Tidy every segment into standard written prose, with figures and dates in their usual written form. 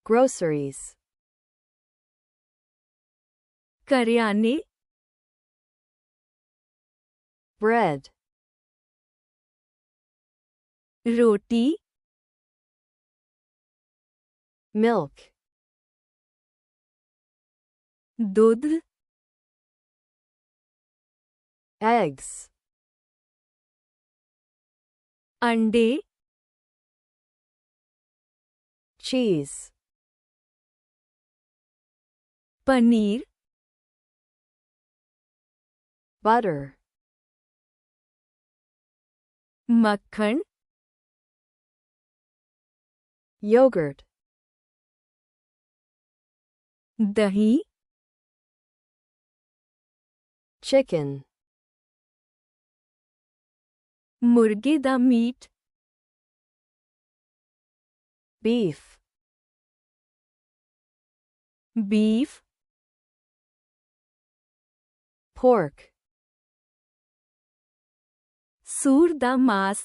Groceries. करियाने, Bread. रोटी, Milk. दूध, Eggs. अंडे, Cheese. Paneer, Butter. मक्खन, Yogurt. दही, Chicken. मुर्गे दा मीट, Beef. Beef, Pork. सूर दा मांस,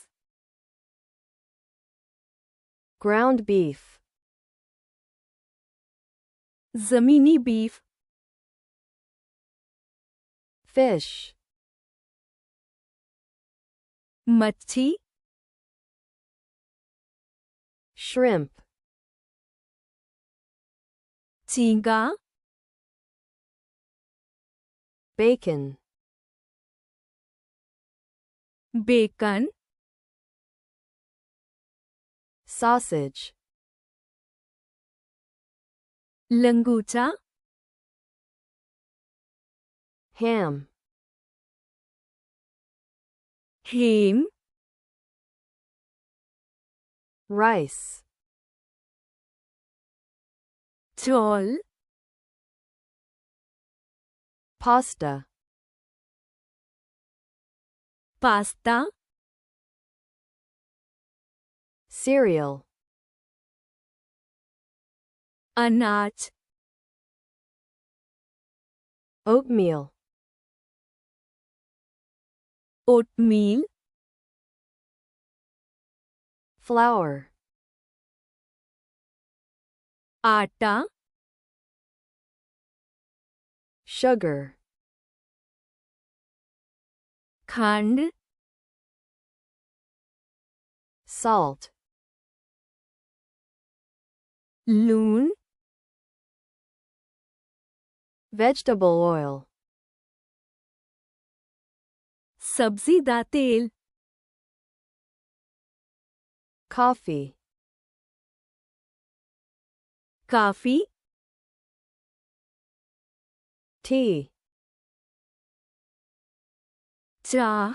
Ground beef. ज़मीनी बीफ, Fish. मच्छी, Shrimp. झींगा, Bacon. Bacon, Sausage. लंगूचा, Ham. Ham, Rice. चौल, Pasta. Pasta, Cereal. अनाज, Oatmeal. Oatmeal, Flour. आटा, Sugar. खंड, Salt. लून, Vegetable oil. सब्जी दा तेल, Coffee. काफी, Tea. चाह,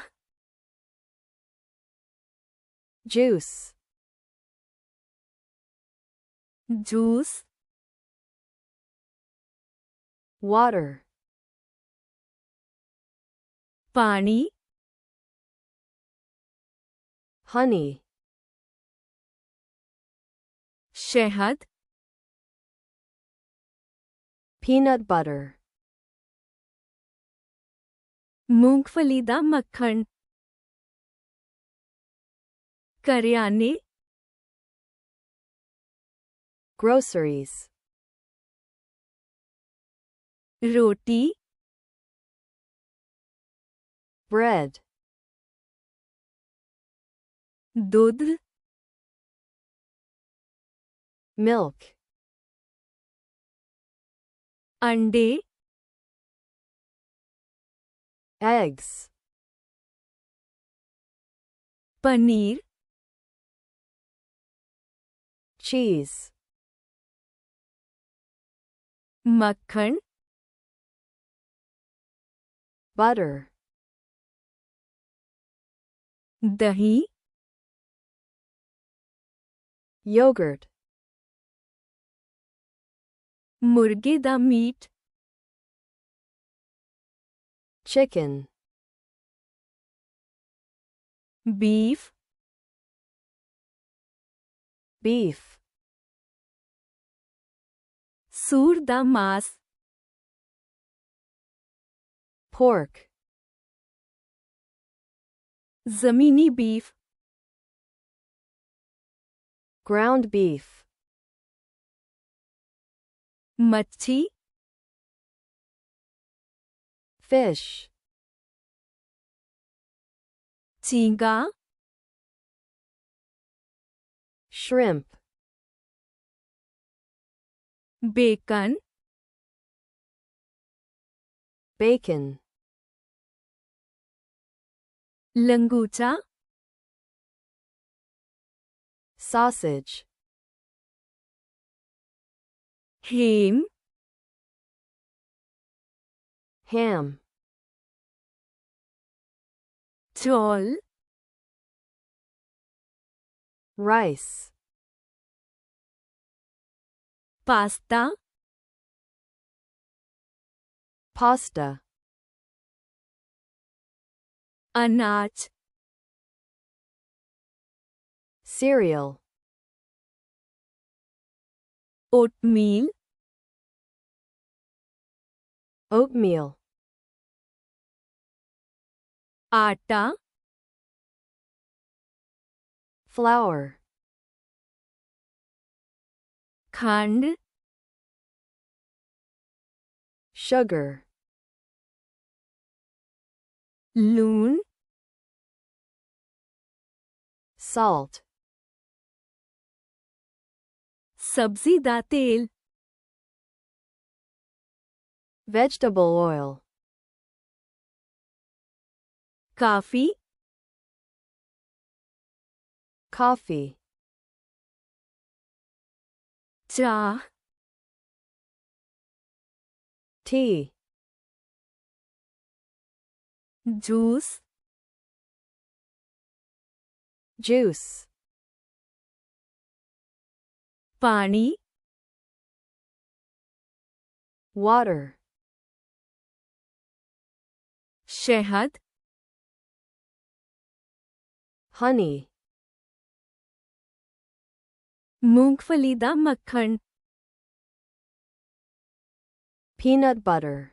Juice. Juice, Water. पानी, Honey. शहद, Peanut butter. मूंगफली दा मक्खन, करियाने, Groceries. रोटी, Bread. दूध, Milk. अंडे, Eggs. पनीर, Cheese. मक्खन, Butter. दही, Yogurt. मुर्गे दा मीट, Chicken. Beef, Beef. सूर दा मांस, Pork. ज़मीनी बीफ, Ground beef. मच्छी fish, झींगा shrimp, बेकन bacon, लंगूचा sausage, हेम ham, चौल rice, पास्ता pasta, अनाज cereal, ओटमील oatmeal, आटा flour, खंड sugar, लूण salt, सब्जी दा तेल vegetable oil, काफी coffee, चाह tea, जूस juice, पानी water, शहद honey, मूंगफली दा मक्खन peanut butter,